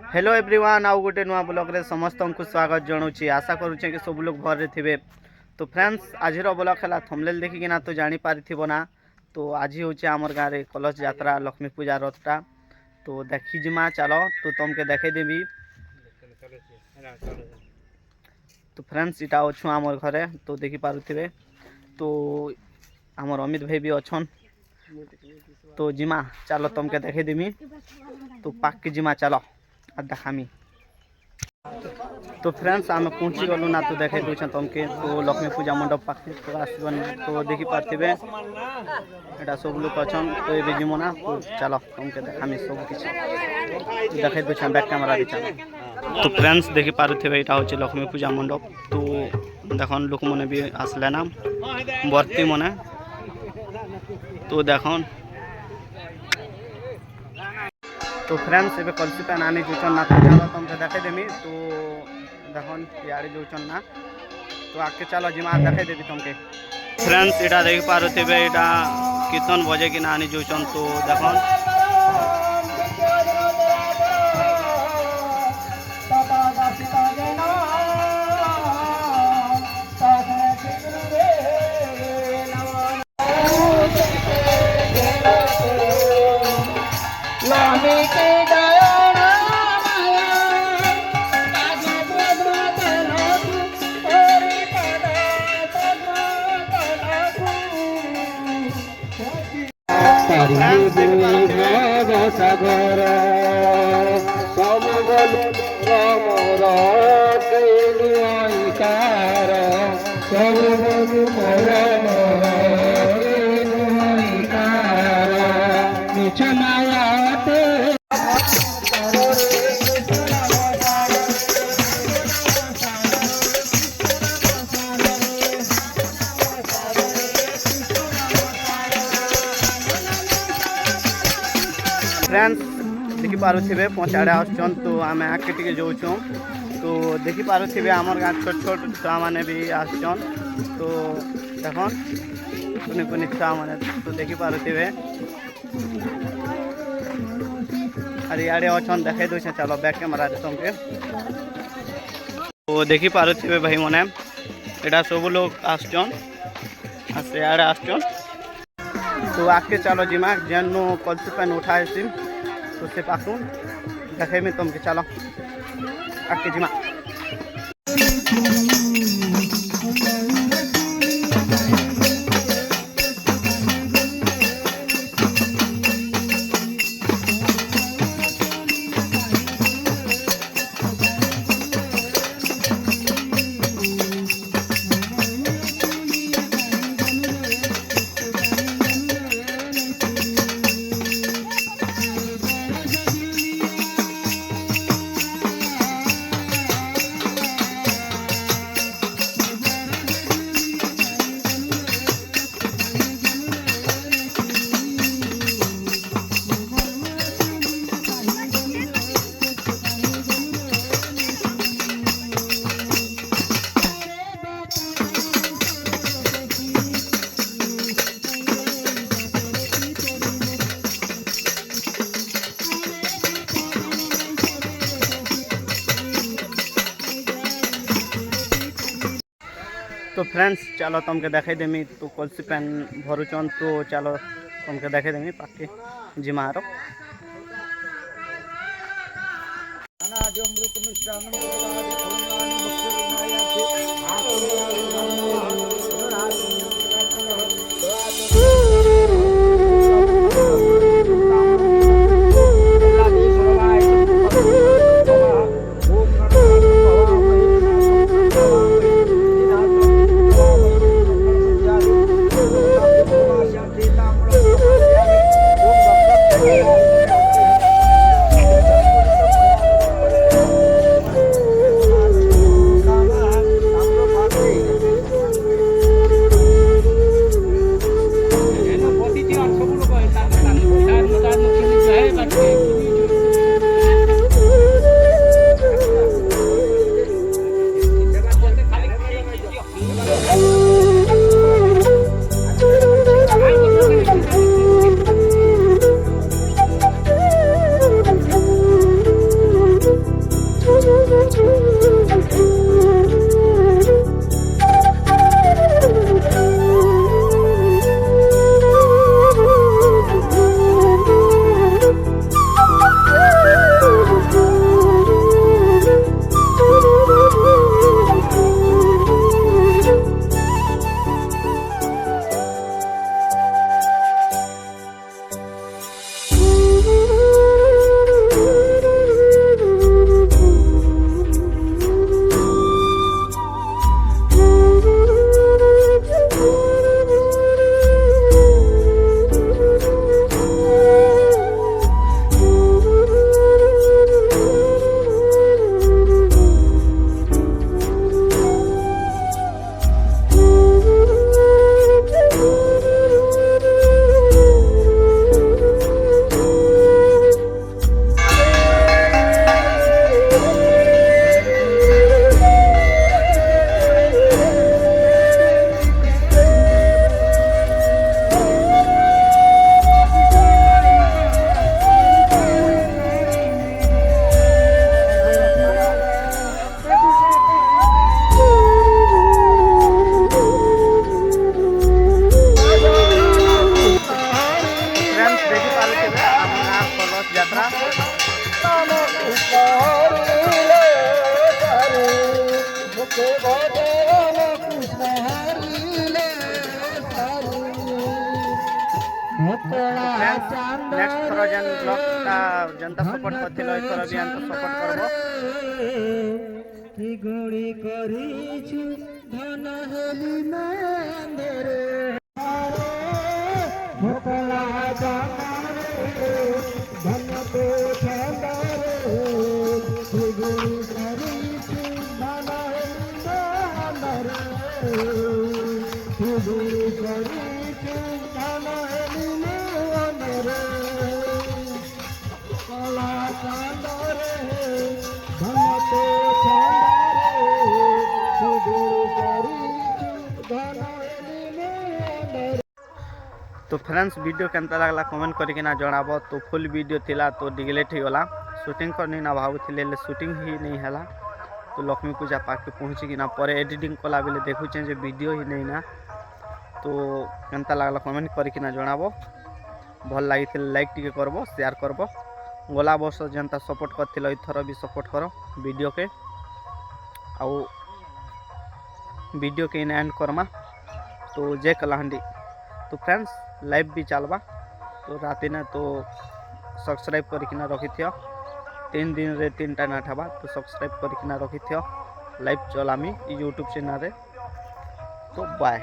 Hello everyone आउ गोटे नुआ ब्लॉग रे समस्त को स्वागत जनाऊँगी। आशा करुचे कि सब लोग भर थे। तो फ्रेंड्स आज ब्लॉग है थंबनेल देखिकिना तो जानी पारिथिबो ना। तो आज हूँ आमर गाँव में कलश यात्रा लक्ष्मी पूजा रथटा। तो देखी जिमा चलो तो तुमके देखे देवी। तो फ्रेंड्स इटा अच्छु आमर घरे तो देखी पारुथिबे। तो आमर अमित भाई भी अच्छन। तो जिमा चलो तुमके देखे देमी। तो पाक के जिमा चलो आ देखामी। तो फ्रेंड्स आम पहुँची गलु ना तो देखे दूँ तुमके। तो लक्ष्मी पूजा मंडप पाखे तो आसबन तो देखी पार्थे एटा सब लोग अच्छन। तो ये जिमो ना तो चलो तुमके देखामी सब किसी देखे दूँ बैक कैमरा भी चलो। तो फ्रेंड्स देखी पारुथे यहाँ हूँ लक्ष्मी पूजा मंडप। तो देखन लोक मैंने भी आसले ना बर्ती मैंने तो देखन। तो फ्रेंड्स ए कलसी पैन आनी जोचन ना तो चलो तुमके देखे देमी। तो देखन यारे जोचन ना तो आके चलो जिमा देखे देवी तुमके। फ्रेंड्स इटा देख पारुथे इटा कीर्तन बजे कि ना आनी जोचन। तो देखन सागर सब मोर फ्रेंड्स देखी पारुथिबे पहुँचाड़े आसन। तो आम आगे टे जाऊँ तो देखी पारुथिबे आमर गाँव छोट छोट छुआ मैंने भी आसन। तो देखन कुनि कुनि छुआ मैंने तो देखी पारुथिबे अरे यारे अच्छन देखे दूसरे चलो बैक कैमरा तुमके। तो देखी पारुथिबे भाई मैंने यहाँ सब लोग आसन से आड़े आसन। तो आके चलो जिमा जेन कलसी पैन उठाए तो से पाखुन देखे में तुमके चलो आके जिमा। तो फ्रेंड्स चलो तुमके देखे देमी। तो कलसी पैन भरुचन तो चलो तुमके देखे देमी पाके जिमा रो। कृष्ण हरिले हरि मुखे बोले राम कृष्ण हरिले हरि नेक्स्ट थर जेन ब्लॉग ता जनता सपोर्ट करथिलो ए थर भी अंत सपोर्ट करबो कि गुणी करिछु धन हेली मंदरे भोकला जामारे धन तो छंदारे कि गुणी करिछु धन हेली मंदरे कि गुणी करिछु धन हेली मंदरे कला चांदरे धन तो तो फ्रेंड्स वीडियो केनता लागला कमेंट करके ना जणाबो तो फुल वीडियो थिला तो डिलीट हो गला शूटिंग करनी ना भावुथिले ले शूटिंग ही नहीं हला तो लक्ष्मी पूजा पाके पहुँची कि ना पर एडिटिंग कला बेले देखुचे जे वीडियो ही नहीं ना तो केनता लागला कमेंट करके ना जणाबो भल लागी लाइक टिके करबो शेयर करबो गला वर्ष जनता सपोर्ट करथिलो इथर भी सपोर्ट करो वीडियो के आउ वीडियो के एंड करमा तो जय कलाहांडी तो फ्रेंड्स लाइव भी चलवा तो राति ने तो सब्सक्राइब करके रखी थी 3 दिन रे 3टा नाठा तो सब्सक्राइब करके रखी थी लाइव चलामी यूट्यूब चैनल रे तो बाय।